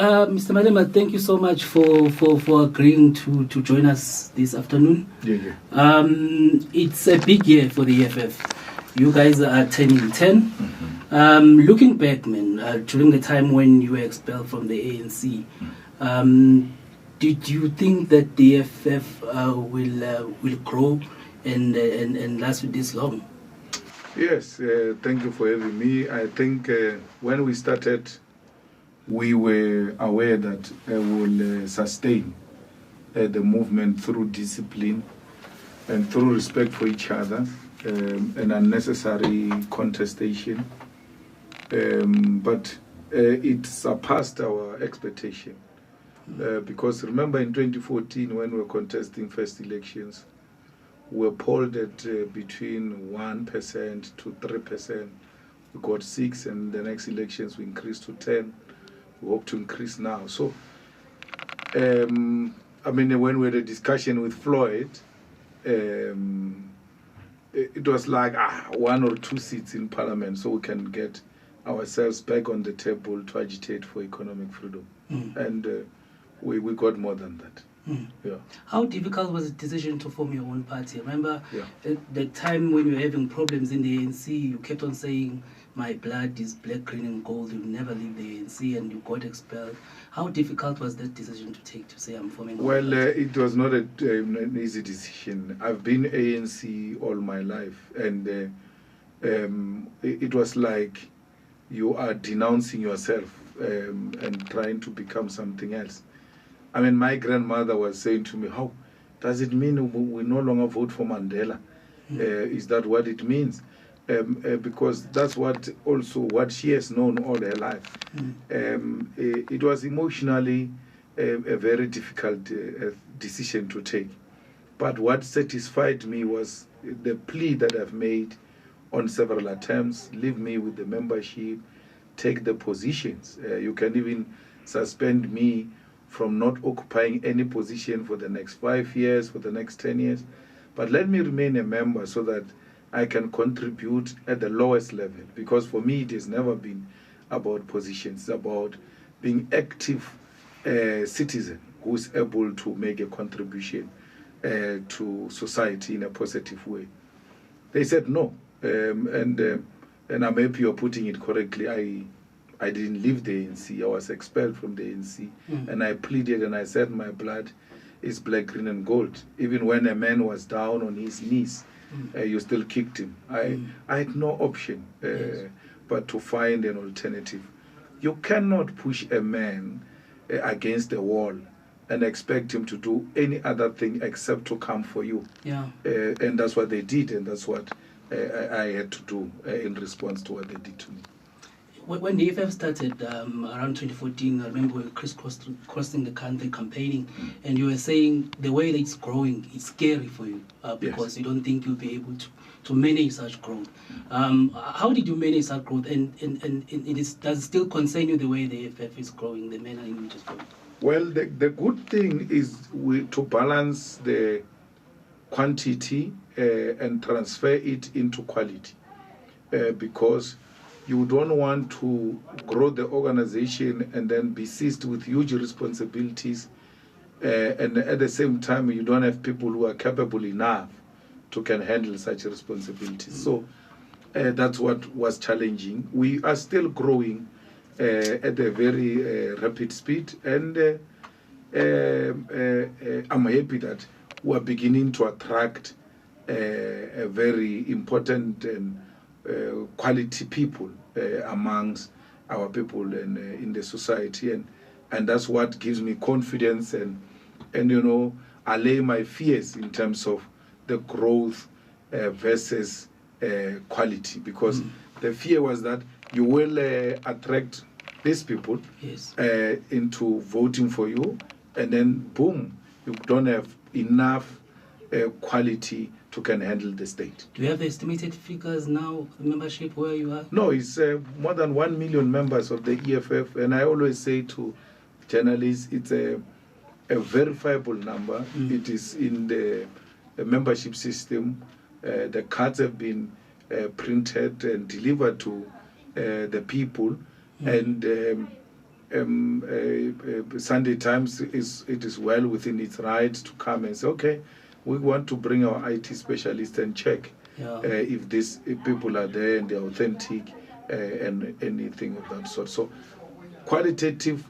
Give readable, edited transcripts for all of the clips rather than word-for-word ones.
Mr. Malema, thank you so much for agreeing to join us this afternoon. Yeah. It's a big year for the EFF. You guys are turning 10. Looking back, man, during the time when you were expelled from the ANC, did you think that the EFF will grow and last this long? Yes, thank you for having me. I think when we started, we were aware that we will sustain the movement through discipline and through respect for each other and unnecessary contestation. But it surpassed our expectation. Because remember in 2014 when we were contesting first elections, we were polled at between 1% to 3%. We got 6, and the next elections we increased to 10. We hope to increase now. So, when we had a discussion with Floyd, it was like 1 or 2 seats in Parliament, so we can get ourselves back on the table to agitate for economic freedom. And we got more than that. Yeah. How difficult was the decision to form your own party? I remember the time when you were having problems in the ANC, you kept on saying, my blood is black, green and gold, you'll never leave the ANC, and you got expelled. How difficult was that decision to take, to say I'm forming Well, it was not an easy decision. I've been ANC all my life, and it was like you are denouncing yourself and trying to become something else. I mean, my grandmother was saying to me, how does it mean we no longer vote for Mandela? Is that what it means? Because that's what she has known all her life. It was emotionally a very difficult decision to take. But what satisfied me was the plea that I've made on several attempts: leave me with the membership, take the positions. You can even suspend me from not occupying any position for the next 5 years, for the next 10 years. But let me remain a member so that I can contribute at the lowest level. Because for me, it has never been about positions. It's about being active citizen who's able to make a contribution to society in a positive way. They said no. And I'm happy you're putting it correctly. I didn't leave the ANC. I was expelled from the ANC. And I pleaded and I said my blood is black, green and gold. Even when a man was down on his knees, you still kicked him. I had no option but to find an alternative. You cannot push a man against a wall and expect him to do any other thing except to come for you. And that's what they did, and that's what I had to do in response to what they did to me. When the EFF started around 2014, I remember we were crossing the country campaigning, and you were saying the way that it's growing, it's scary for you because you don't think you'll be able to manage such growth. How did you manage such growth, and does it still concern you the way the EFF is growing, the manner in which it's growing? Well, the good thing is to balance the quantity and transfer it into quality because you don't want to grow the organization and then be seized with huge responsibilities and at the same time you don't have people who are capable enough to can handle such responsibilities. So that's what was challenging. We are still growing at a very rapid speed, and I'm happy that we are beginning to attract a very important and quality people amongst our people and in the society, and that's what gives me confidence and allay my fears in terms of the growth versus quality, because the fear was that you will attract these people into voting for you, and then boom, you don't have enough quality to can handle the state. Do you have estimated figures now, the membership where you are? No, it's more than 1 million members of the EFF, and I always say to journalists, it's a verifiable number. It is in the membership system. The cards have been printed and delivered to the people, and Sunday Times is well within its right to come and say, okay, we want to bring our IT specialist and check if people are there and they're authentic and anything of that sort. So qualitative,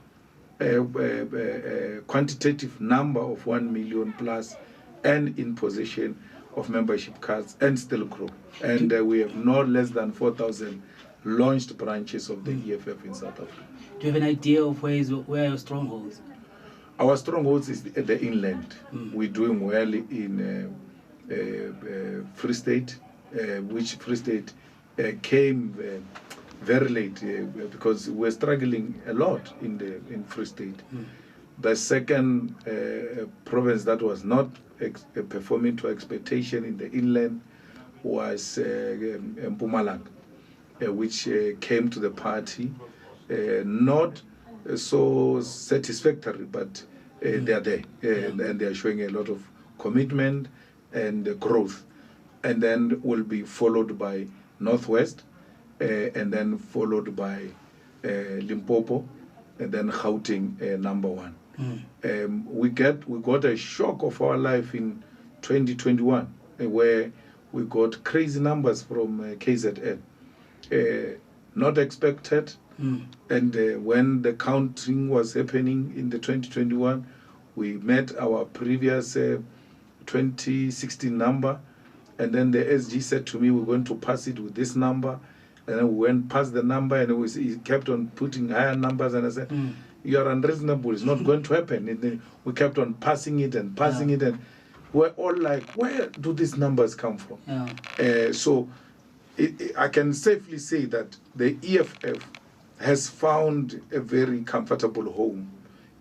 quantitative number of 1 million plus and in possession of membership cards and still grow. And we have no less than 4,000 launched branches of the EFF in South Africa. Do you have an idea of where are your strongholds? Our strongholds is at the inland. We're doing well in Free State, which Free State came very late because we're struggling a lot in Free State. The second province that was not performing to expectation in the inland was Mpumalanga, which came to the party not so satisfactory, but they are there and they are showing a lot of commitment and growth. And then will be followed by Northwest, and then followed by Limpopo, and then Gauteng number 1. We got a shock of our life in 2021, where we got crazy numbers from KZN, not expected. And when the counting was happening in the 2021, we met our previous 2016 number, and then the SG said to me, we're going to pass it with this number. And then we went past the number, and he kept on putting higher numbers, and I said, you are unreasonable, it's not going to happen. And then we kept on passing it and passing it, and we're all like, where do these numbers come from? So I can safely say that the EFF has found a very comfortable home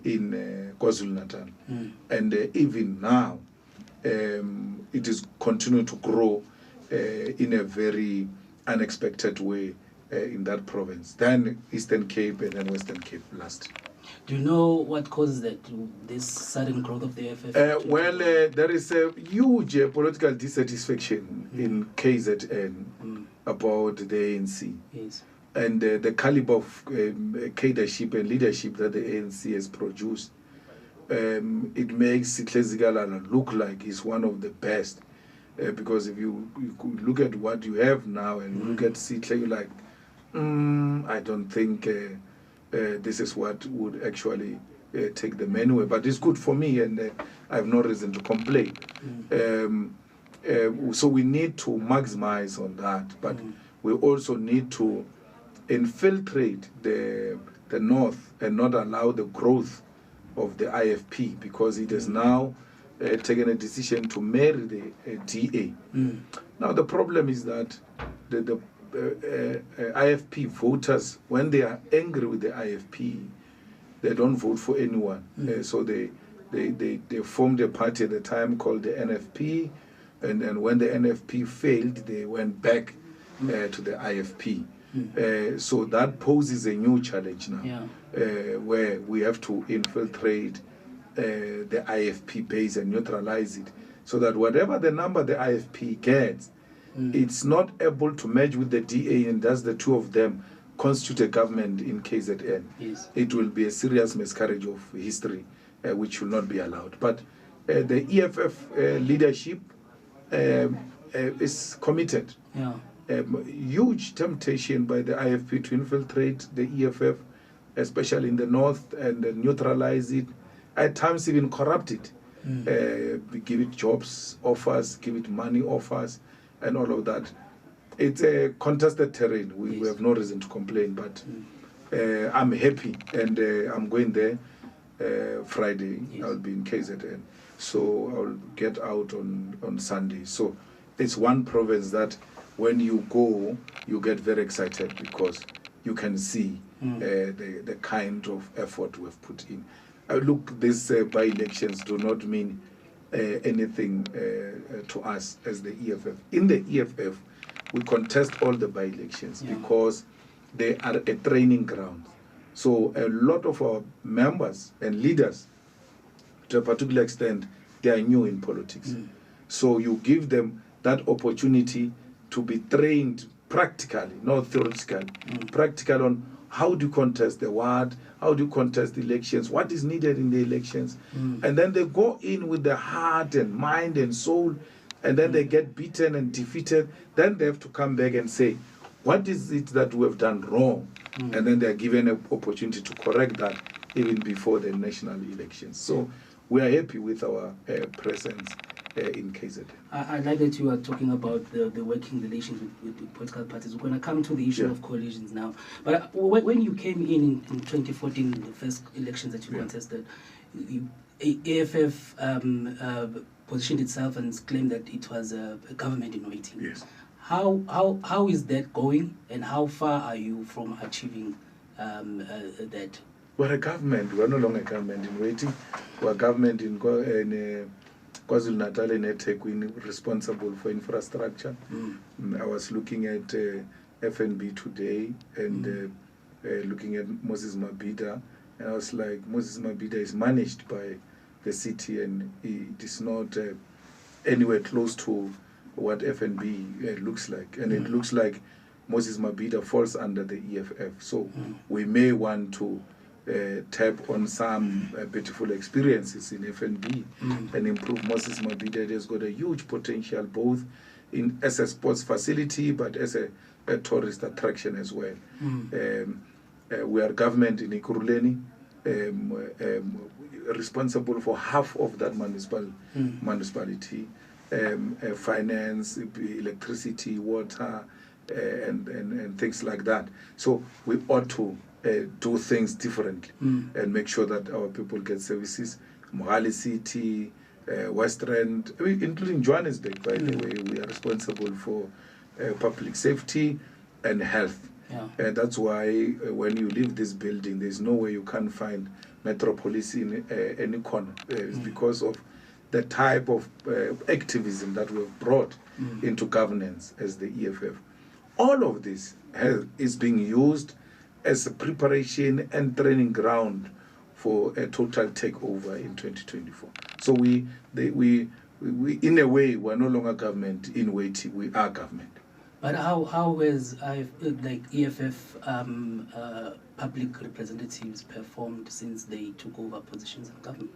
in KwaZulu-Natal. And even now, it is continuing to grow in a very unexpected way in that province. Then Eastern Cape and then Western Cape last. Do you know what causes this sudden growth of the EFF? There is a huge political dissatisfaction in KZN about the ANC. Yes. And the caliber of cadreship and leadership that the ANC has produced, it makes CiC Julius look like he's one of the best. Because if you look at what you have now and you look at CiC, you're like, I don't think this is what would actually take the main way. But it's good for me, and I have no reason to complain. So we need to maximize on that, but we also need to infiltrate the north and not allow the growth of the IFP, because it has now taken a decision to marry the DA. Now the problem is that the IFP voters, when they are angry with the IFP, they don't vote for anyone. So they formed a party at the time called the NFP, and then when the NFP failed, they went back to the IFP. So that poses a new challenge now, where we have to infiltrate the IFP base and neutralize it, so that whatever the number the IFP gets, it's not able to merge with the DA, and thus the two of them constitute a government in KZN. Yes. It will be a serious miscarriage of history, which will not be allowed. But the EFF leadership is committed. Huge temptation by the IFP to infiltrate the EFF, especially in the north, and neutralize it, at times even corrupt it, give it jobs offers, give it money offers, and all of that. It's a contested terrain. We have no reason to complain, but I'm happy, and I'm going there Friday. I'll be in KZN, so I'll get out on Sunday. So it's one province that when you go, you get very excited, because you can see the kind of effort we've put in. Look, these by-elections do not mean anything to us as the EFF. In the EFF, we contest all the by-elections because they are a training ground. So a lot of our members and leaders, to a particular extent, they are new in politics. So you give them that opportunity to be trained practically, not theoretically, practical on how do you contest the ward, how do you contest the elections, what is needed in the elections. And then they go in with their heart and mind and soul, and then they get beaten and defeated. Then they have to come back and say, what is it that we have done wrong? And then they're given an opportunity to correct that even before the national elections. So we are happy with our presence in KZN. I like that you are talking about the working relations with the political parties. We're going to come to the issue of coalitions now. But when you came in 2014, the first elections that you contested, EFF positioned itself and claimed that it was a government in waiting. Yes. How is that going, and how far are you from achieving that? We're a government. We're no longer a government in waiting. We're a government in KwaZulu-Natal and eThekwini, responsible for infrastructure. I was looking at FNB today and looking at Moses Mabhida, and I was like, Moses Mabhida is managed by the city, and it is not anywhere close to what FNB looks like. And it looks like Moses Mabhida falls under the EFF. So we may want to tap on some beautiful experiences in FNB and improve Moses Mabhida. It has got a huge potential, both as a sports facility, but as a tourist attraction as well. We are government in Ekurhuleni, responsible for half of that municipality, finance, electricity, water, and things like that. So we ought to do things differently and make sure that our people get services. Mohali City, West Rand, including Johannesburg, by the way, we are responsible for public safety and health. That's why when you leave this building, there's no way you can't find Metropolis in any corner. It's because of the type of activism that we've brought into governance as the EFF. All of this is being used as a preparation and training ground for a total takeover in 2024. So we in a way, we're no longer government in waiting, we are government. But how has EFF public representatives performed since they took over positions in government?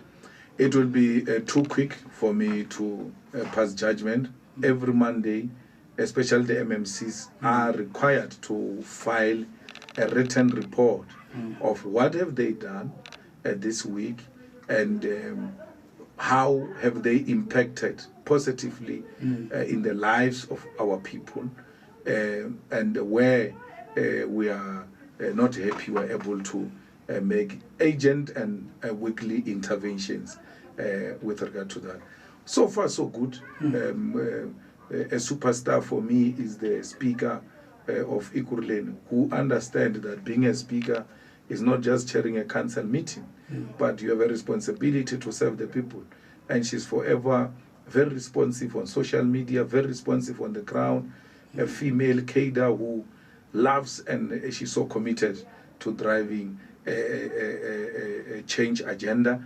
It will be too quick for me to pass judgment. Every Monday, especially the MMCs, are required to file a written report of what have they done this week and how have they impacted positively in the lives of our people, and where we are not happy, we're able to make agent and weekly interventions with regard to that. So far, so good. A superstar for me is the Speaker of Ekurhuleni, who understand that being a speaker is not just chairing a council meeting, but you have a responsibility to serve the people. And she's forever very responsive on social media, very responsive on the ground, a female cadre who loves, and she's so committed to driving a change agenda.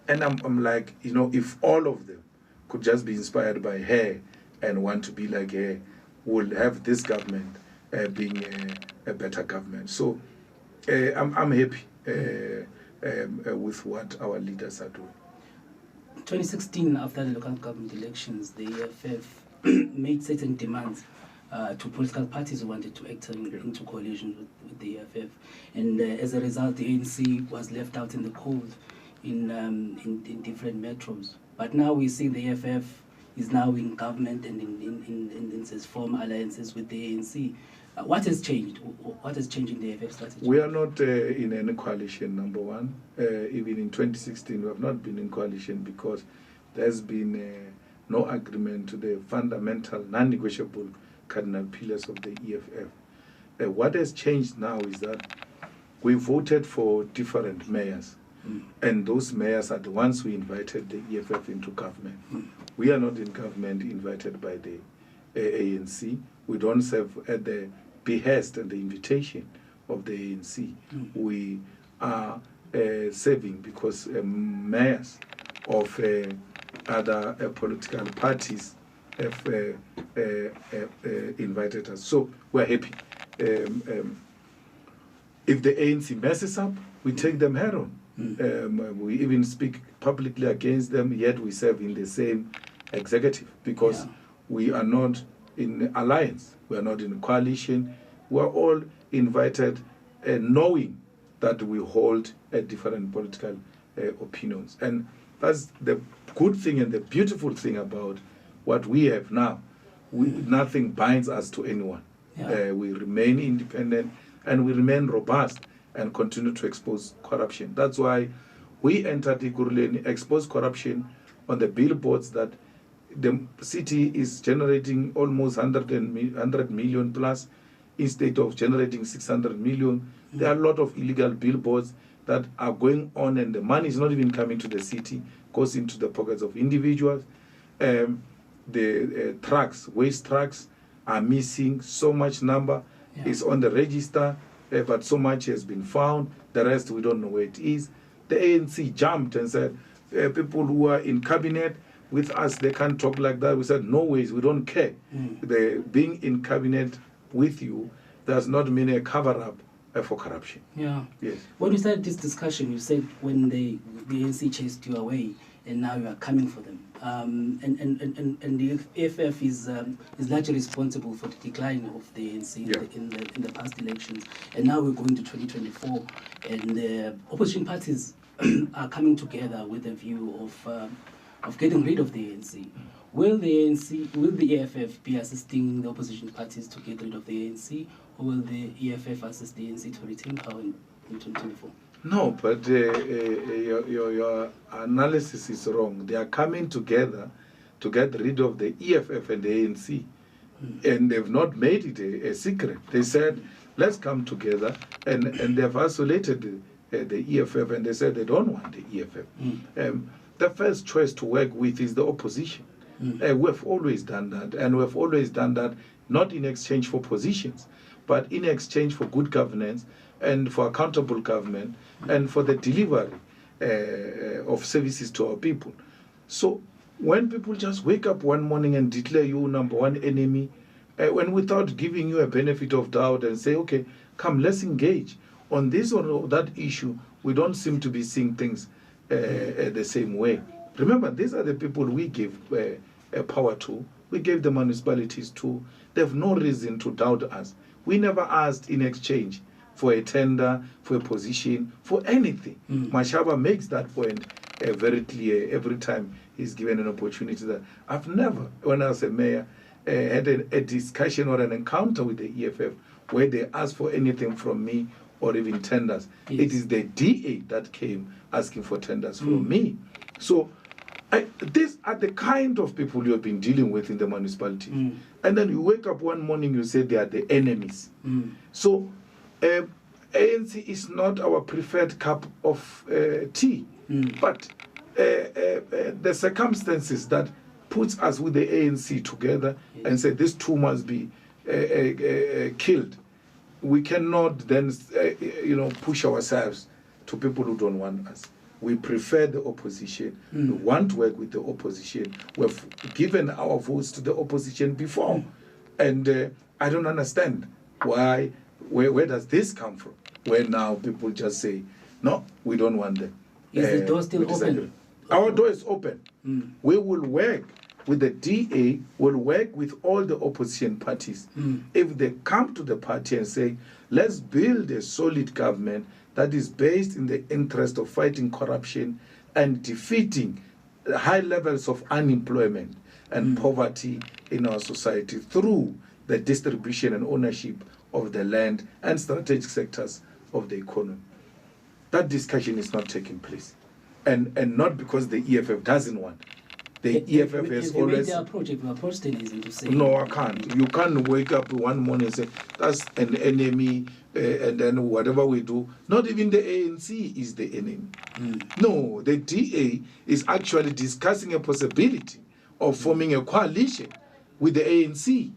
And I'm like, if all of them could just be inspired by her and want to be like her, we'll have this government being a better government. So I'm happy with what our leaders are doing. 2016, after the local government elections, the EFF made certain demands to political parties who wanted to enter into coalition with the EFF. And as a result, the ANC was left out in the cold in different metros. But now we see the EFF is now in government and in says form alliances with the ANC. What has changed? What has changed in the EFF strategy? We are not in any coalition, number one. Even in 2016, we have not been in coalition because there's been no agreement to the fundamental, non-negotiable cardinal pillars of the EFF. What has changed now is that we voted for different mayors. And those mayors are the ones who invited the EFF into government. We are not in government invited by the ANC. We don't serve at the behest and the invitation of the ANC. We are serving because mayors of other political parties have invited us. So we're happy. If the ANC messes up, we take them head on. We even speak publicly against them, yet we serve in the same executive because we are not in alliance, we are not in coalition, we are all invited knowing that we hold different political opinions. And that's the good thing and the beautiful thing about what we have now. Nothing binds us to anyone. We remain independent and we remain robust and continue to expose corruption. That's why we entered Ekurhuleni, expose corruption on the billboards that the city is generating almost 100 million plus instead of generating 600 million. There are a lot of illegal billboards that are going on and the money is not even coming to the city, goes into the pockets of individuals. The trucks, waste trucks are missing, so much number is on the register, but so much has been found, the rest we don't know where it is. The ANC jumped and said, people who are in cabinet with us, they can't talk like that. We said, no ways, we don't care. Being in cabinet with you does not mean a cover-up for corruption. Yeah. Yes. When you started this discussion, you said when the ANC chased you away, and now you are coming for them. And the EFF is largely responsible for the decline of the ANC in the past elections. And now we're going to 2024, and the opposition parties are coming together with a view of getting rid of the ANC. Will the EFF be assisting the opposition parties to get rid of the ANC, or will the EFF assist the ANC to retain power in 2024? No, but your analysis is wrong. They are coming together to get rid of the EFF and the ANC. And they've not made it a secret. They said, let's come together, and they've isolated the EFF, and they said they don't want the EFF. The first choice to work with is the opposition. We've always done that, and we've always done that not in exchange for positions, but in exchange for good governance and for accountable government and for the delivery of services to our people. So when people just wake up one morning and declare you number one enemy, when without giving you a benefit of doubt and say, okay, come, let's engage on this or that issue, we don't seem to be seeing things the same way. Remember, these are the people we give power to. We gave the municipalities to. They have no reason to doubt us. We never asked in exchange for a tender, for a position, for anything. Mashaba makes that point very clear every time he's given an opportunity. That I've never, when I was a mayor, had a discussion or an encounter with the EFF where they asked for anything from me or even tenders. Yes. It is the DA that came asking for tenders from me. So these are the kind of people you have been dealing with in the municipality. And then you wake up one morning, you say they are the enemies. So ANC is not our preferred cup of tea. But the circumstances that puts us with the ANC together and say these two must be killed, we cannot then push ourselves to people who don't want us. We prefer the opposition. We want to work with the opposition. We've given our votes to the opposition before. And I don't understand why, where does this come from? Where now people just say, no, we don't want them. Is the door still open? Our door is open. We will work with the DA, will work with all the opposition parties. If they come to the party and say, let's build a solid government that is based in the interest of fighting corruption and defeating high levels of unemployment and poverty in our society through the distribution and ownership of the land and strategic sectors of the economy. That discussion is not taking place. And not because the EFF doesn't want. The EFF has always... approached to say... No, I can't. You can't wake up one morning and say, that's an enemy, and then whatever we do, not even the ANC is the enemy. No, the DA is actually discussing a possibility of forming a coalition with the ANC.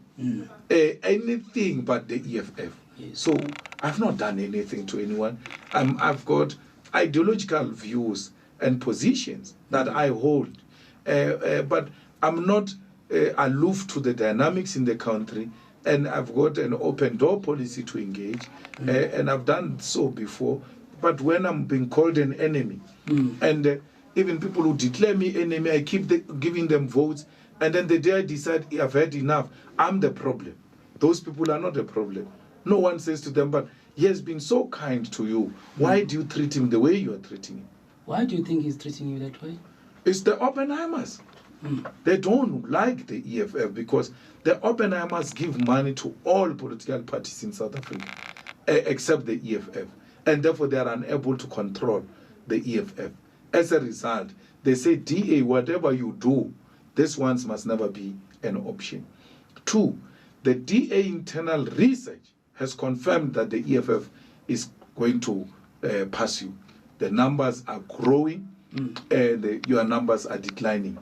Anything but the EFF. Yes. So I've not done anything to anyone. I've got ideological views and positions that I hold. But I'm not aloof to the dynamics in the country. and I've got an open door policy to engage, and I've done so before. But when I'm being called an enemy, and even people who declare me enemy, I keep giving them votes, and then the day I decide I've had enough, I'm the problem. Those people are not the problem. No one says to them, but he has been so kind to you. Why do you treat him the way you are treating him? Why do you think he's treating you that way? It's the Oppenheimers. They don't like the EFF because the Oppenheimers give money to all political parties in South Africa, except the EFF. And therefore, they are unable to control the EFF. As a result, they say, DA, whatever you do, this ones must never be an option. 2, the DA internal research has confirmed that the EFF is going to pass you. The numbers are growing, and your numbers are declining.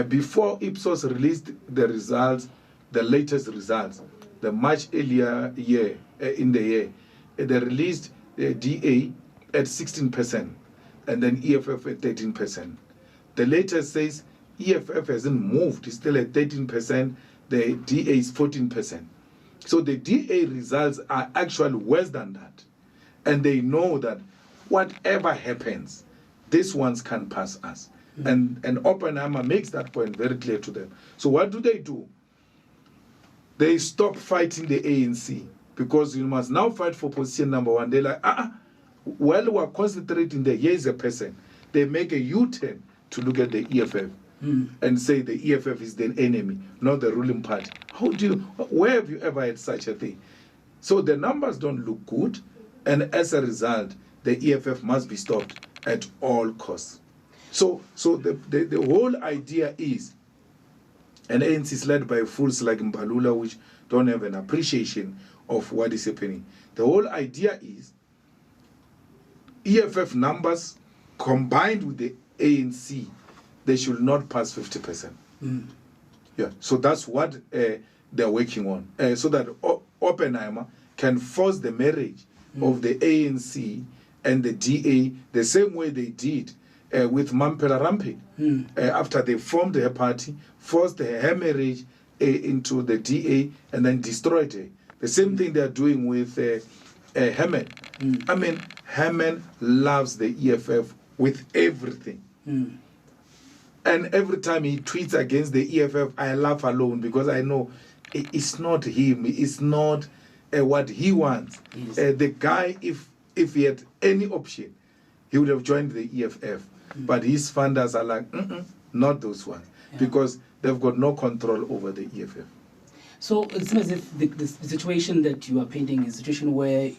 Before Ipsos released the results, the latest results, the much earlier year in the year, they released the DA at 16%, and then EFF at 13%. The latest says EFF hasn't moved; it's still at 13%. The DA is 14%. So the DA results are actually worse than that, and they know that whatever happens, these ones can pass us. And Oppenheimer makes that point very clear to them. So what do? They stop fighting the ANC because you must now fight for position number 1. They're like, while we're concentrating there, here's a person. They make a U-turn to look at the EFF and say the EFF is the enemy, not the ruling party. Where have you ever had such a thing? So the numbers don't look good, and as a result, the EFF must be stopped at all costs. So the whole idea is, and ANC is led by fools like Mbalula, which don't have an appreciation of what is happening. The whole idea is EFF numbers combined with the ANC, they should not pass 50%. Yeah, so that's what they're working on, so that Oppenheimer can force the marriage of the ANC and the DA the same way they did with Mampela Ramping. After they formed her party, forced her marriage into the DA and then destroyed her. The same thing they're doing with Herman. I mean, Herman loves the EFF with everything. And every time he tweets against the EFF, I laugh alone because I know it's not him. It's not what he wants. The guy, if he had any option, he would have joined the EFF. But his funders are like, not those ones, because they've got no control over the EFF. So it seems as if the situation that you are painting is a situation where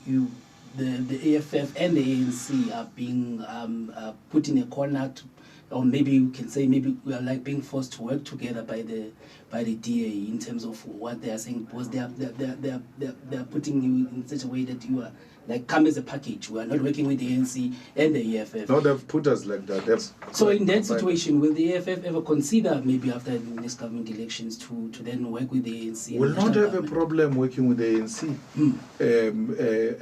the EFF and the ANC are being put in a corner, or maybe you can say maybe we are like being forced to work together by the DA in terms of what they are saying, because they are putting you in such a way that you are like come as a package. We are not working with the ANC and the EFF. No, they've put us like that. So in that situation, will the EFF ever consider maybe after the next government elections to then work with the ANC? We'll not have a problem working with the ANC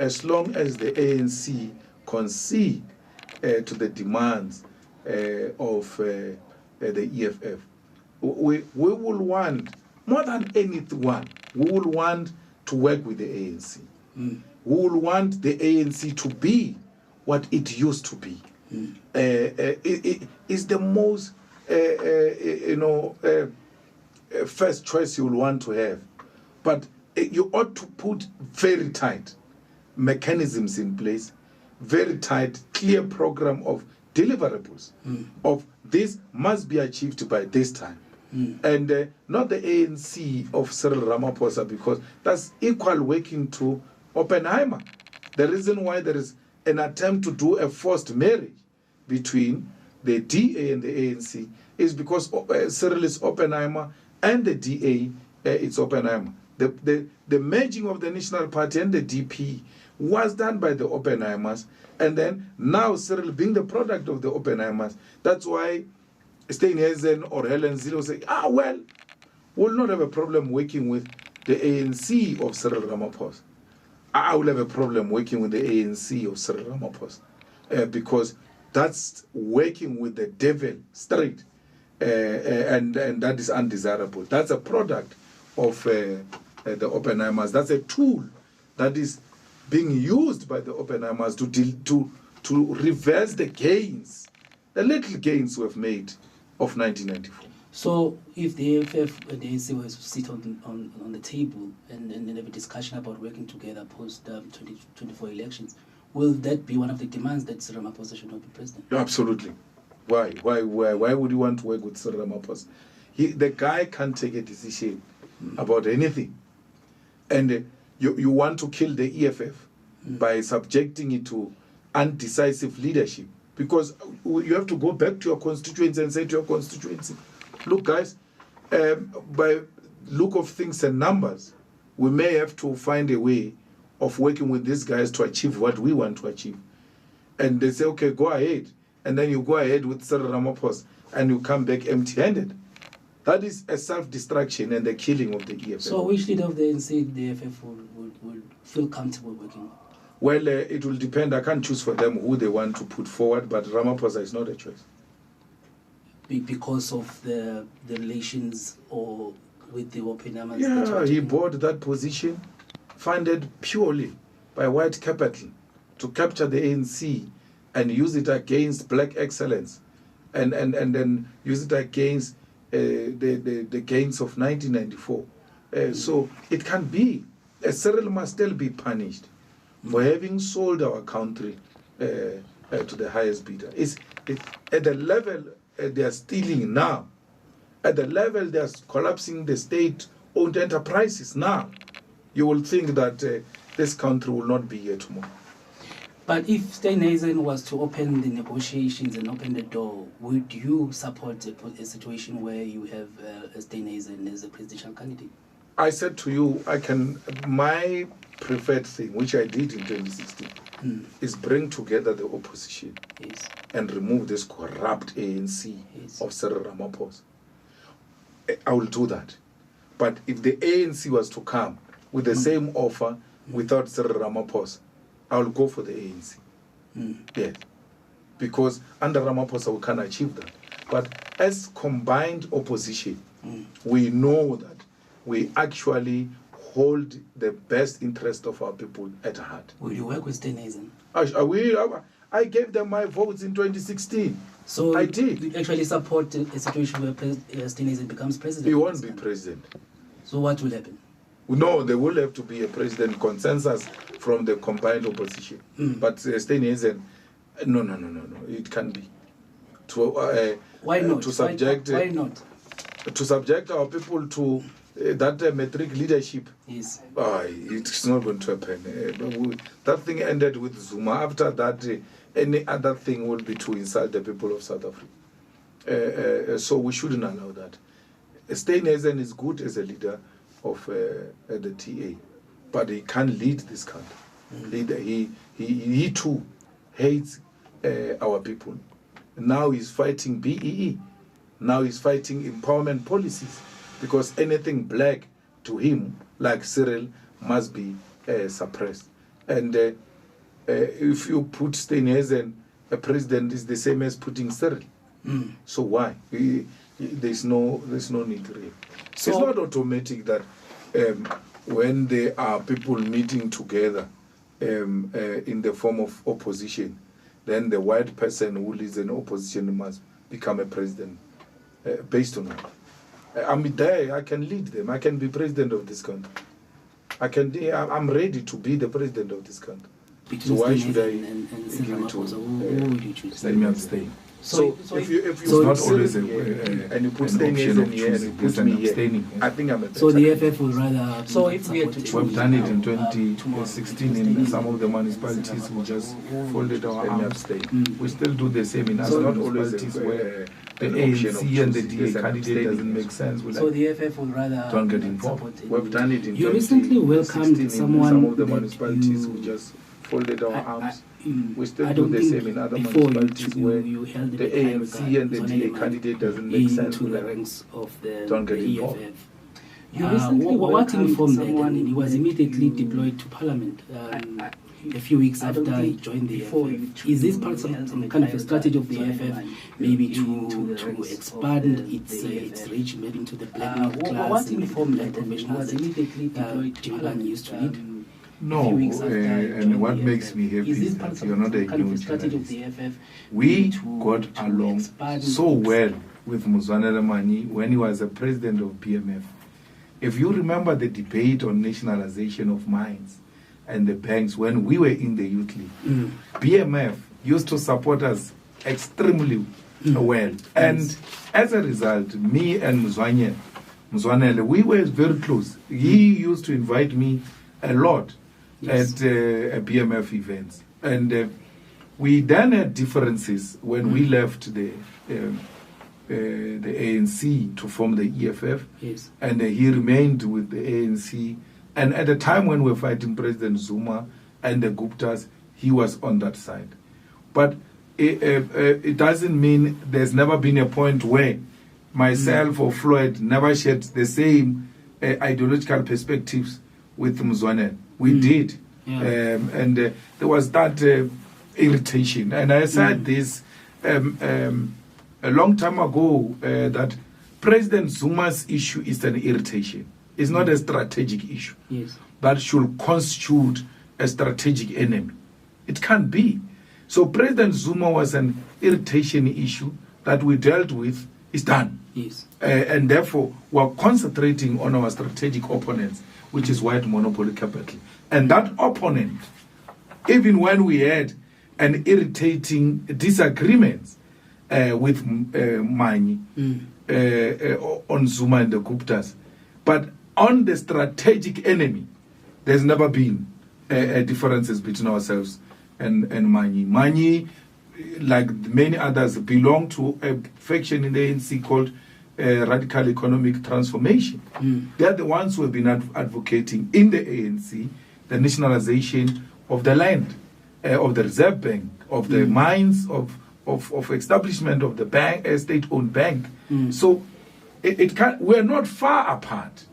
as long as the ANC concede to the demands of the EFF. We will want, more than anyone, we will want to work with the ANC. We will want the ANC to be what it used to be. It is the most, first choice you will want to have. But you ought to put very tight mechanisms in place, very tight, clear program of deliverables of this must be achieved by this time. And not the ANC of Cyril Ramaphosa, because that's equal working to Oppenheimer. The reason why there is an attempt to do a forced marriage between the DA and the ANC is because Cyril is Oppenheimer and the DA is Oppenheimer. The merging of the National Party and the DP was done by the Oppenheimers, and then now Cyril being the product of the Oppenheimers. That's why Steenhuisen or Helen Zille say, we'll not have a problem working with the ANC of Cyril Ramaphosa. I will have a problem working with the ANC of Cyril Ramaphosa because that's working with the devil straight, and that is undesirable. That's a product of the Oppenheimers. That's a tool that is being used by the Oppenheimers to reverse the gains, the little gains we've made of 1994. So if the EFF and the ANC was to sit on the table and have a discussion about working together post 2024 elections, will that be one of the demands that Cyril Ramaphosa should not be president? Absolutely. Why would you want to work with Cyril Ramaphosa? The guy can't take a decision about anything. And you want to kill the EFF by subjecting it to undecisive leadership. Because you have to go back to your constituency and say to your constituency, look guys, by look of things and numbers, we may have to find a way of working with these guys to achieve what we want to achieve. And they say, okay, go ahead. And then you go ahead with Cyril Ramaphosa and you come back empty-handed. That is a self-destruction and the killing of the EFF. So which leader of the ANC, the EFF, would feel comfortable working with? Well, it will depend. I can't choose for them who they want to put forward, but Ramaphosa is not a choice. Because of the relations or with the Oppenheimers? Yeah, he bought that position funded purely by white capital to capture the ANC and use it against black excellence and then use it against the gains of 1994. So it can be. Cyril must still be punished for having sold our country to the highest bidder. It's at the level they are stealing now, at the level they are collapsing the state-owned enterprises now, you will think that this country will not be here tomorrow. But if Steenhuisen was to open the negotiations and open the door, would you support a situation where you have Steenhuisen as a presidential candidate? I said to you, my preferred thing, which I did in 2016, is bring together the opposition and remove this corrupt ANC of Cyril Ramaphosa. I will do that. But if the ANC was to come with the same offer without Cyril Ramaphosa, I will go for the ANC. Yes. Because under Ramaphosa we can achieve that. But as combined opposition, we know that we actually hold the best interest of our people at heart. Will you work with Steenhuisen? I gave them my votes in 2016. So I did. You actually support a situation where Steenhuisen becomes president? He won't be president. So what will happen? No, there will have to be a president consensus from the combined opposition. But Steenhuisen, no, it can't be. Why not? Why not? To subject our people to that metric leadership, yes. It's not going to happen. That thing ended with Zuma. After that, any other thing will be to insult the people of South Africa. So we shouldn't allow that. Steenhuisen is good as a leader of the TA, but he can't lead this country. He too hates our people. Now he's fighting BEE. Now he's fighting empowerment policies, because anything black to him, like Cyril, must be suppressed. And if you put Steenhuisen, a president is the same as putting Cyril. So why? There's no need really. So it's not automatic that when there are people meeting together in the form of opposition, then the white person who leads an opposition must become a president based on that. I'm there, I can lead them, I can be president of this country. I'm ready to be the president of this country. So why should I give to who would you choose? Let me abstain. So if you not always and you put Steenhuisen here and you put me here, I think I'm a better. So the EFF would rather. So if we had to choose, we've done it in 2016 in some of the municipalities. We just folded our arms. We still do the same in other municipalities where the ANC and the DA candidate doesn't make sense. So the EFF would rather don't get involved. We've done it in 2016 You recently welcomed someone. Some of the municipalities we just folded our arms. We still do the same in other municipalities where the ANC and the DA candidate doesn't make sense. To the ranks of the don't get the involved. EFF. You recently what informed that, and he was immediately deployed to Parliament. a few weeks after he joined the EFF. Is this part of some kind of a strategy of the EFF, maybe to expand its reach maybe into the black middle class and the black professionals that Jim used to lead? No, and what makes me happy is that you're not a new journalist. We got along so well with Muzwane when he was the president of BMF. If you remember the debate on nationalization of mines and the banks when we were in the youth league, BMF used to support us extremely well. And as a result, me and Muzwane, we were very close. He used to invite me a lot at BMF events. And we then had differences when we left the ANC to form the EFF. Yes. And he remained with the ANC. And at the time when we were fighting President Zuma and the Guptas, he was on that side. But it doesn't mean there's never been a point where myself or Floyd never shared the same ideological perspectives with Muzwane. We did. Yeah. And there was that irritation. And I said this a long time ago, that President Zuma's issue is an irritation. It's not a strategic issue. Yes. That should constitute a strategic enemy. It can't be. So President Zuma was an irritation issue that we dealt with. It's done. Yes. And therefore, we're concentrating on our strategic opponents, which is white monopoly capital. And that opponent, even when we had an irritating disagreements with Manyi on Zuma and the Guptas, but on the strategic enemy, there's never been differences between ourselves and Manyi. Manyi, like many others, belong to a faction in the ANC called Radical Economic Transformation. They're the ones who have been advocating in the ANC the nationalization of the land, of the Reserve Bank, of the mines, of establishment of the bank, state-owned bank. So we're not far apart,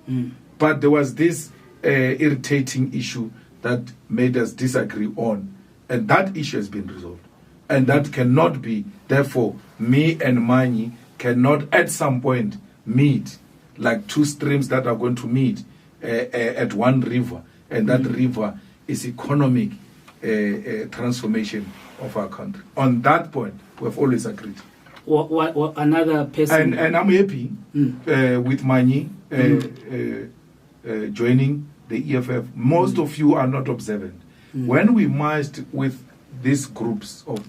but there was this irritating issue that made us disagree on, and that issue has been resolved. And that cannot be, therefore, me and Manyi cannot at some point meet like two streams that are going to meet at one river, and that river is economic transformation of our country. On that point, we've always agreed. What another person... And I'm happy with Manyi joining the EFF. Most of you are not observant. When we merged with these groups of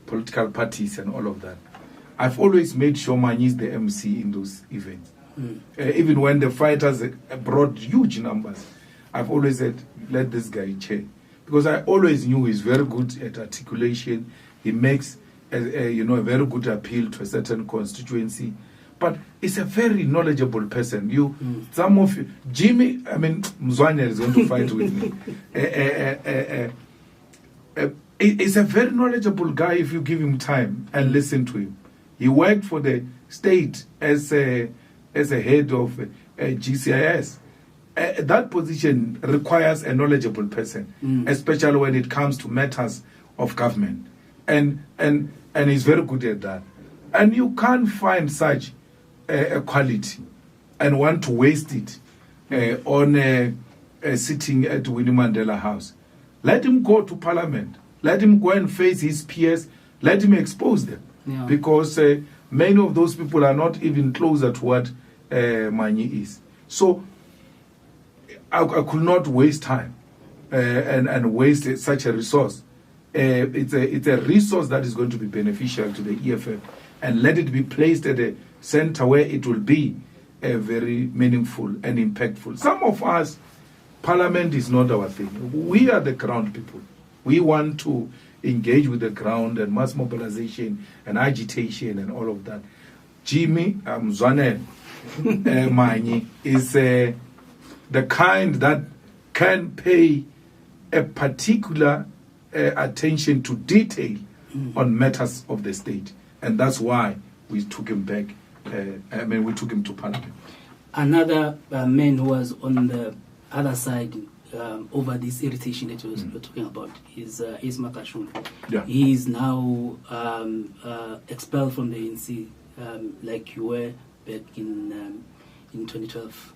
political parties and all of that, I've always made sure Manyi is the MC in those events. Even when the fighters brought huge numbers, I've always said, let this guy chair. Because I always knew he's very good at articulation. He makes a very good appeal to a certain constituency. But he's a very knowledgeable person. Some of you, Jimmy, Muzwane is going to fight with me. He's a very knowledgeable guy if you give him time and listen to him. He worked for the state as a head of GCIS. That position requires a knowledgeable person, especially when it comes to matters of government. And he's very good at that. And you can't find such a quality and want to waste it on sitting at Winnie Mandela House. Let him go to Parliament. Let him go and face his peers. Let him expose them. Yeah. Because many of those people are not even closer to what Manyi is. So I could not waste time and waste such a resource. It's a resource that is going to be beneficial to the EFF, and let it be placed at a center where it will be very meaningful and impactful. Some of us, Parliament is not our thing. We are the ground people. We want to engage with the ground and mass mobilization and agitation and all of that. Jimmy Muzwane Manyi is the kind that can pay a particular attention to detail on matters of the state. And that's why we took him back. We took him to Parliament. Another man who was on the other side over this irritation that you're talking about is Makashule. Yeah. He is now expelled from the ANC, like you were back in 2012.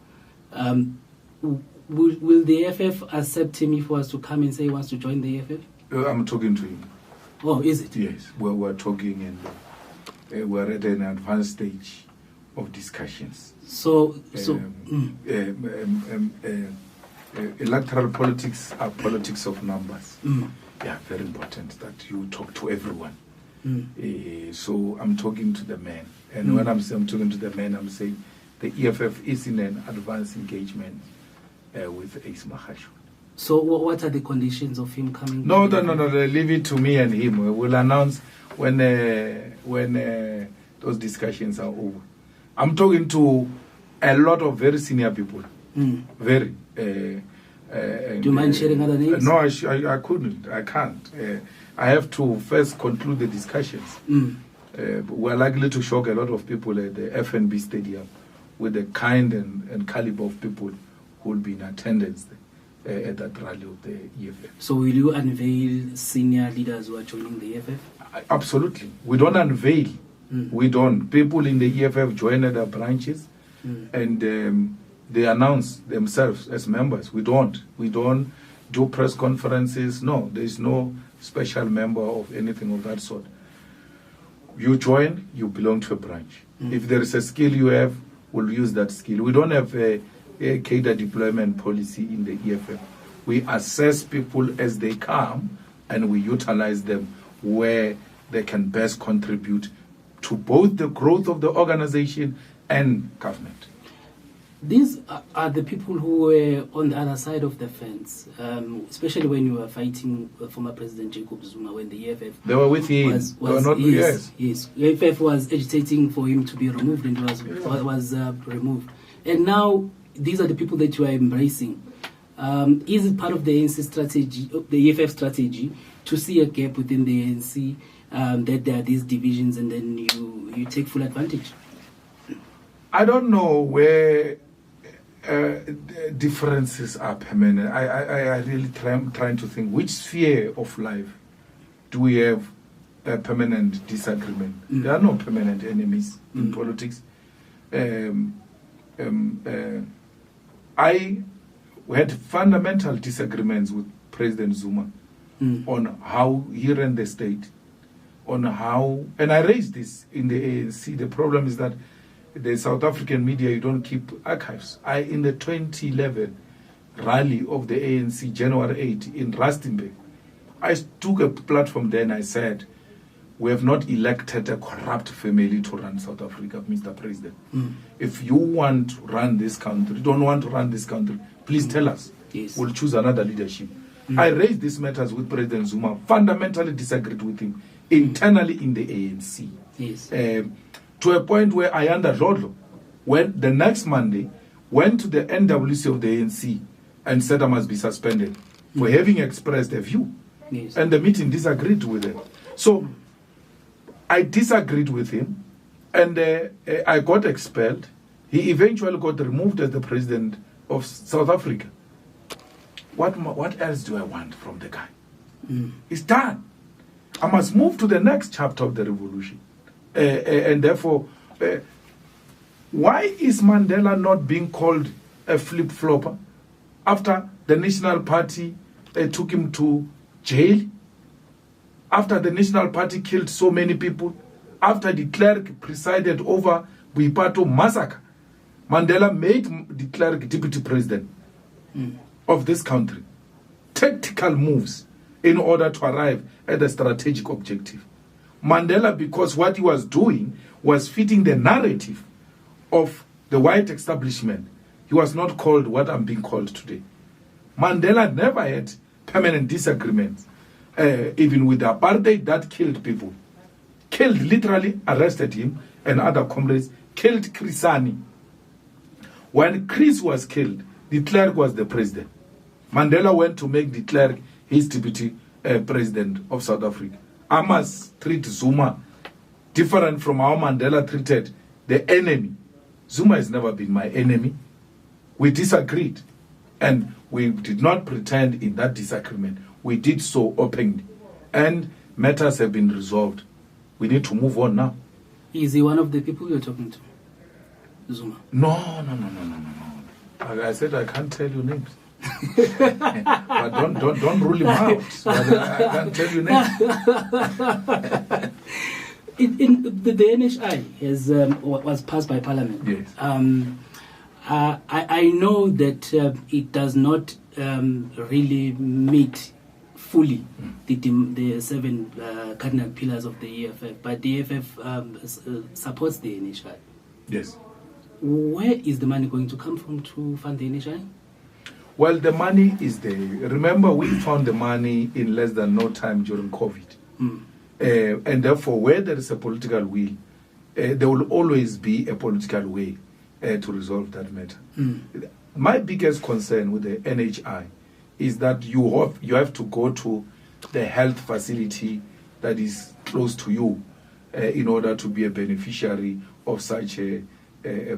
Will the EFF accept him if he was to come and say he wants to join the EFF? I'm talking to him. Oh, is it? Yes, we're talking, and we're at an advanced stage of discussions. Electoral politics are politics of numbers. Yeah, very important that you talk to everyone. So I'm talking to the man, and when I'm talking to the man, I'm saying the EFF is in an advanced engagement with Ace Makashule. So what are the conditions of him coming? No, leave it to me and him. We'll announce when those discussions are over. I'm talking to a lot of very senior people. Very. Do you mind sharing other names? No, I couldn't. I can't. I have to first conclude the discussions. We're likely to shock a lot of people at the FNB Stadium with the kind and caliber of people who will be in attendance at that rally of the EFF. So will you unveil senior leaders who are joining the EFF? Absolutely. We don't unveil. We don't. People in the EFF join at their branches and they announce themselves as members. We don't do press conferences. No, there is no special member of anything of that sort. You join, you belong to a branch. If there is a skill you have, we'll use that skill. We don't have a cadre deployment policy in the EFF. We assess people as they come and we utilize them where they can best contribute to both the growth of the organization and government. These are the people who were on the other side of the fence, especially when you were fighting former President Jacob Zuma, when the EFF... They were with him. Yes. The EFF was agitating for him to be removed, and was removed. And now, these are the people that you are embracing. Is it part of the ANC strategy, the EFF strategy, to see a gap within the ANC, that there are these divisions and then you take full advantage? I don't know where differences are permanent. I really trying to think which sphere of life do we have a permanent disagreement. There are no permanent enemies in politics. I had fundamental disagreements with President Zuma on how he ran the state, on how, and I raised this in the ANC. The problem is that the South African media, you don't keep archives. In the 2011 rally of the ANC, January 8, in Rustenburg, I took a platform there and I said, we have not elected a corrupt family to run South Africa, Mr. President. If you want to run this country, don't want to run this country, please tell us. Yes. We'll choose another leadership. I raised these matters with President Zuma, fundamentally disagreed with him internally in the ANC. Yes. To a point where Ayanda Lodlo, when the next Monday, went to the NWC of the ANC and said I must be suspended for having expressed a view. Yes. And the meeting disagreed with it. So I disagreed with him and I got expelled. He eventually got removed as the president of South Africa. What else do I want from the guy? It's done. I must move to the next chapter of the revolution. And therefore, why is Mandela not being called a flip-flopper after the National Party took him to jail, after the National Party killed so many people, after de Klerk presided over Buipato massacre? Mandela made de Klerk deputy president of this country. Tactical moves in order to arrive at the strategic objective. Mandela, because what he was doing was fitting the narrative of the white establishment, he was not called what I'm being called today. Mandela never had permanent disagreements, even with the apartheid that killed people. Killed, literally arrested him and other comrades, killed Chrisani. When Chris was killed, de Klerk was the president. Mandela went to make de Klerk his deputy president of South Africa. I must treat Zuma different from how Mandela treated the enemy. Zuma has never been my enemy. We disagreed. And we did not pretend in that disagreement. We did so openly. And matters have been resolved. We need to move on now. Is he one of the people you're talking to, Zuma? No. I said I can't tell you names. But don't rule him out. But I can't tell you names. In the NHI was passed by Parliament. Yes. I know that it does not really meet fully the 7 cardinal pillars of the EFF, but the EFF supports the NHI. Yes. Where is the money going to come from to fund the NHI? Well, the money is there. Remember, we found the money in less than no time during COVID. And therefore, where there is a political will, there will always be a political way to resolve that matter. My biggest concern with the NHI is that you have to go to the health facility that is close to you in order to be a beneficiary of such a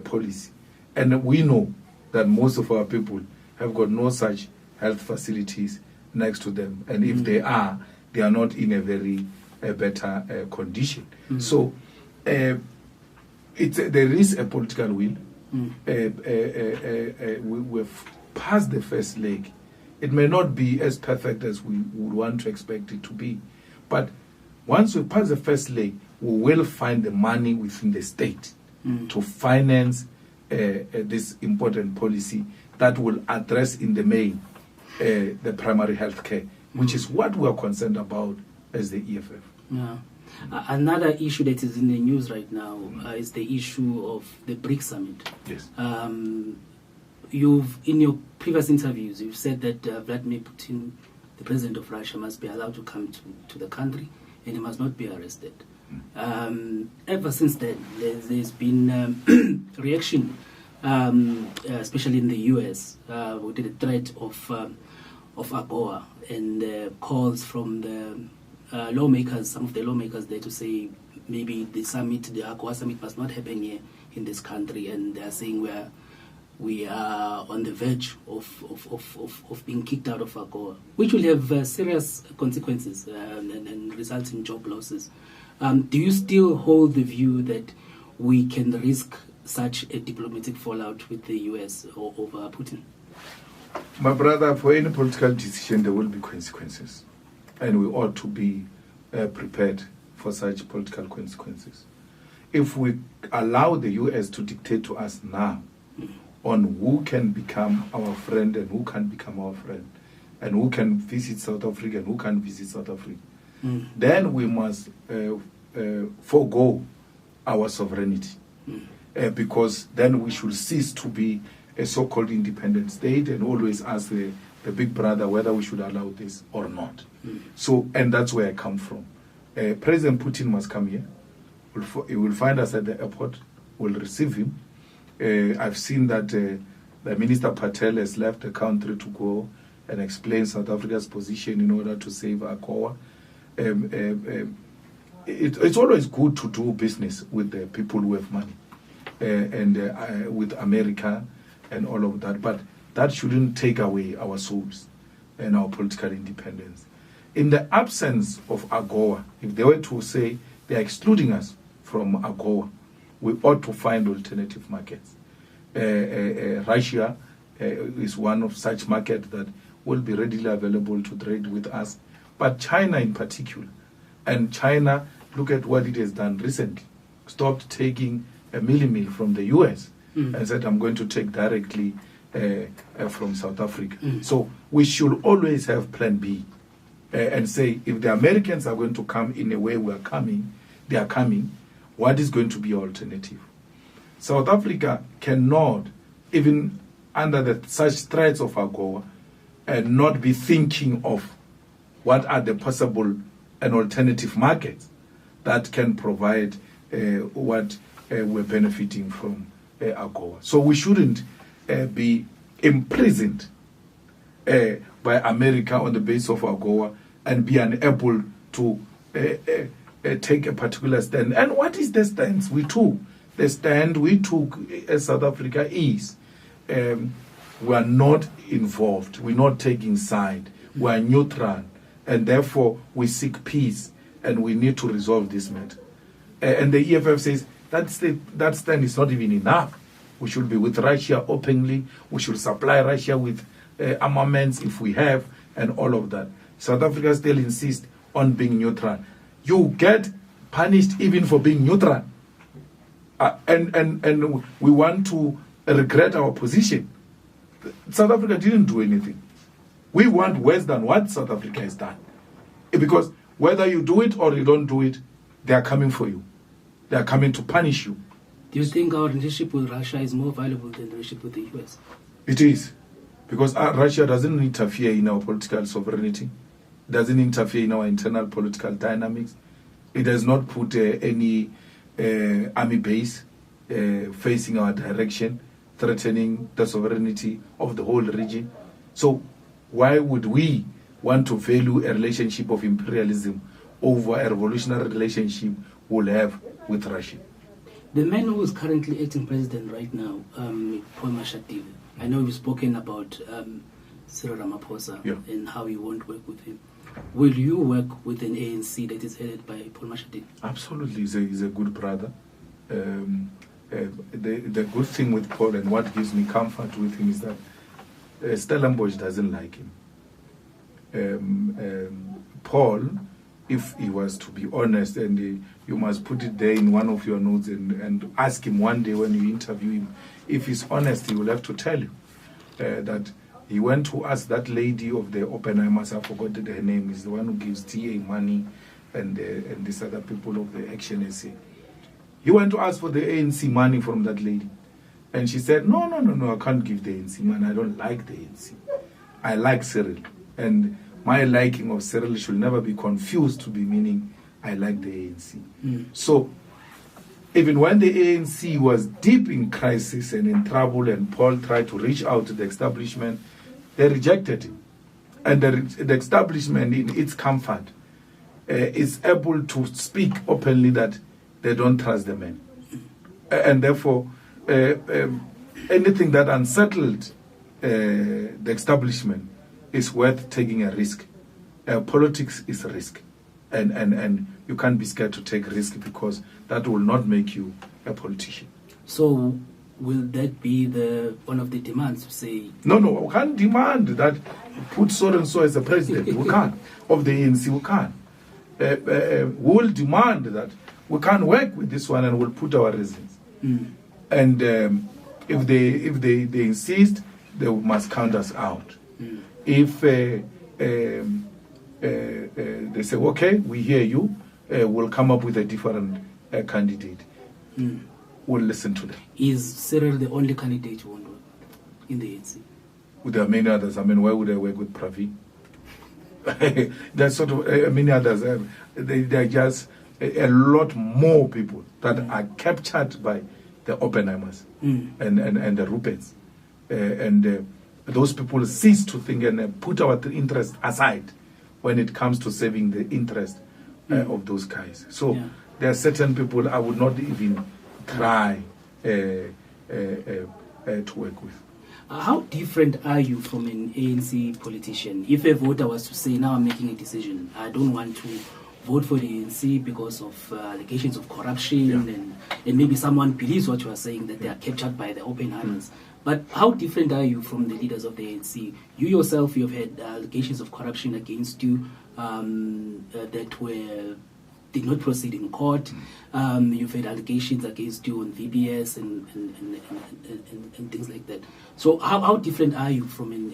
policy. And we know that most of our people have got no such health facilities next to them. And if they are not in a very better condition. So there is a political will. We've passed the first leg. It may not be as perfect as we would want to expect it to be. But once we pass the first leg, we will find the money within the state to finance this important policy that will address in the main the primary health care, which is what we are concerned about as the EFF. Yeah. Another issue that is in the news right now is the issue of the BRICS summit. Yes. You've, in your previous interviews, you've said that Vladimir Putin, the president of Russia, must be allowed to come to the country and he must not be arrested. Ever since then, there's been reaction, especially in the US, with the threat of AGOA and calls from the lawmakers, some of the lawmakers there, to say maybe the AGOA summit must not happen here in this country, and they're saying we are on the verge of being kicked out of AGOA, which will have serious consequences and result in job losses. Do you still hold the view that we can risk such a diplomatic fallout with the US over Putin? My brother, for any political decision, there will be consequences. And we ought to be prepared for such political consequences. If we allow the US to dictate to us now on who can become our friend and who can't become our friend, and who can visit South Africa and who can't visit South Africa, then we must forego our sovereignty. Because then we should cease to be a so-called independent state and always ask the big brother whether we should allow this or not. So, and that's where I come from. President Putin must come here. He will find us at the airport. We'll receive him. I've seen that the Minister Patel has left the country to go and explain South Africa's position in order to save AGOA. It's always good to do business with the people who have money and with America and all of that, but that shouldn't take away our souls and our political independence. In the absence of AGOA, if they were to say they are excluding us from AGOA, we ought to find alternative markets. Russia is one of such markets that will be readily available to trade with us, but China in particular. And China, look at what it has done recently. Stopped taking a milli-meal from the US and said, I'm going to take directly from South Africa. So we should always have plan B and say, if the Americans are going to come in a way they are coming, what is going to be our alternative? South Africa cannot, even under such threats of AGOA, and not be thinking of what are the possible and alternative markets that can provide what we're benefiting from AGOA. So we shouldn't be imprisoned by America on the basis of AGOA and be unable to take a particular stand. And what is the stance we took? The stand we took as South Africa is we are not involved. We're not taking side. We are neutral. And therefore, we seek peace. And we need to resolve this matter. And the EFF says that stand is not even enough. We should be with Russia openly. We should supply Russia with armaments if we have, and all of that. South Africa still insists on being neutral. You get punished even for being neutral. And we want to regret our position. South Africa didn't do anything. We want worse than what South Africa has done. Because whether you do it or you don't do it, they are coming for you. They are coming to punish you. Do you think our relationship with Russia is more valuable than the relationship with the US? It is. Because Russia doesn't interfere in our political sovereignty. Doesn't interfere in our internal political dynamics. It does not put any army base facing our direction, threatening the sovereignty of the whole region. So why would we want to value a relationship of imperialism over a revolutionary relationship we'll have with Russia? The man who is currently acting president right now, Paul Mashatile, I know you've spoken about Cyril Ramaphosa and how you won't work with him. Will you work with an ANC that is headed by Paul Mashatile? Absolutely. He's a good brother. The good thing with Paul and what gives me comfort with him is that Stellenbosch doesn't like him. Paul, if he was to be honest, and you must put it there in one of your notes and ask him one day when you interview him, if he's honest, he will have to tell you that he went to ask that lady of the Oppenheimers, I forgot her name, is the one who gives TA money and these other people of the Action SA. He went to ask for the ANC money from that lady. And she said, no, I can't give the ANC money. I don't like the ANC. I like Cyril. And my liking of Cyril should never be confused to be meaning I like the ANC. So even when the ANC was deep in crisis and in trouble and Paul tried to reach out to the establishment, they rejected him. And the establishment, in its comfort, is able to speak openly that they don't trust the man. And therefore, anything that unsettled the establishment is worth taking a risk. Politics is a risk. And you can't be scared to take risk because that will not make you a politician. So will that be one of the demands to say? No, we can't demand that put so and so as a president. We can't. Of the ANC, we can't. We will demand that we can't work with this one and we'll put our reasons. And if they insist, they must count us out. If they say, okay, we hear you, we'll come up with a different candidate. We'll listen to them. Is Cyril the only candidate you want to work with in the ANC? There are many others. I mean, why would I work with Praveen? There's sort of many others. There are just a lot more people that are captured by the Oppenheimers and the Ruperts. And those people cease to think and put our interest aside when it comes to saving the interest of those guys. So there are certain people I would not even try to work with. How different are you from an ANC politician? If a voter was to say, now I'm making a decision, I don't want to vote for the ANC because of allegations of corruption, and maybe someone believes what you are saying, that they are captured by the Oppenheimers. But how different are you from the leaders of the ANC? You yourself, you've had allegations of corruption against you that did not proceed in court. You've had allegations against you on VBS and things like that. So how different are you from an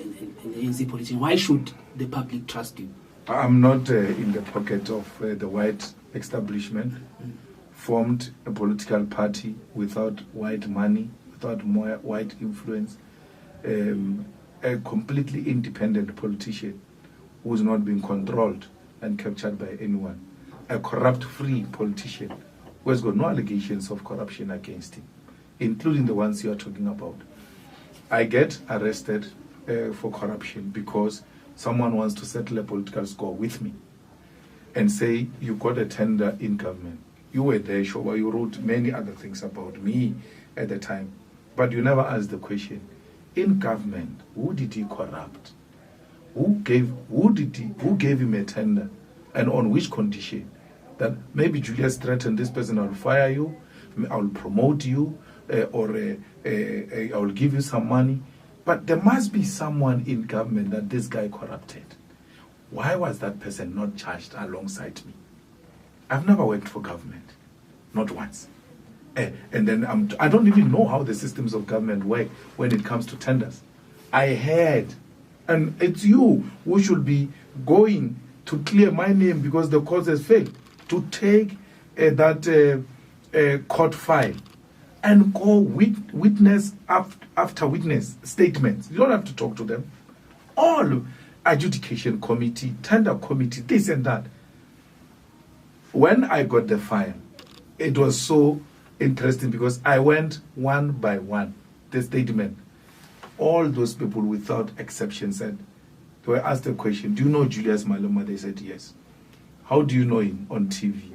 ANC politician? Why should the public trust you? I'm not in the pocket of the white establishment, formed a political party without white money, without more white influence, a completely independent politician who's not being controlled and captured by anyone, a corrupt-free politician who has got no allegations of corruption against him, including the ones you are talking about. I get arrested for corruption because someone wants to settle a political score with me and say, you got a tender in government. You were there, Shoba, you wrote many other things about me at the time. But you never asked the question, in government, who did he corrupt? Who gave him a tender, and on which condition? That maybe Julius threatened this person, I'll fire you, I'll promote you, or I will give you some money. But there must be someone in government that this guy corrupted. Why was that person not charged alongside me? I've never worked for government, not once. And then I don't even know how the systems of government work when it comes to tenders. I heard, and it's you who should be going to clear my name because the court has failed, to take that court file and go witness after witness statements. You don't have to talk to them. All adjudication committee, tender committee, this and that. When I got the file, it was so interesting because I went one by one, the statement. All those people without exception said, they were asked a question, do you know Julius Malema? They said yes. How do you know him? On TV.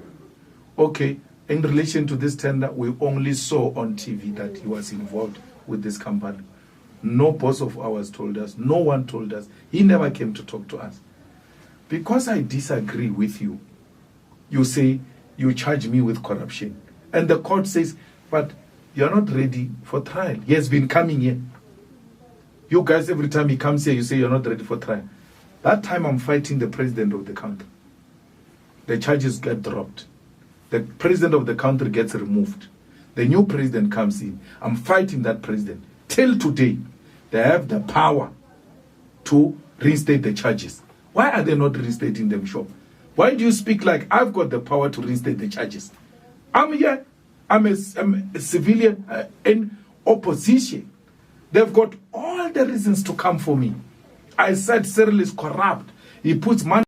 Okay, in relation to this tender, we only saw on TV that he was involved with this company. No boss of ours told us, no one told us. He never came to talk to us. Because I disagree with you, you say you charge me with corruption. And the court says, but you're not ready for trial. He has been coming here. You guys, every time he comes here, you say you're not ready for trial. That time I'm fighting the president of the country. The charges get dropped. The president of the country gets removed. The new president comes in. I'm fighting that president. Till today, they have the power to reinstate the charges. Why are they not reinstating them, Shop? Why do you speak like I've got the power to reinstate the charges? I'm here. I'm a civilian in opposition. They've got all the reasons to come for me. I said Cyril is corrupt. He puts money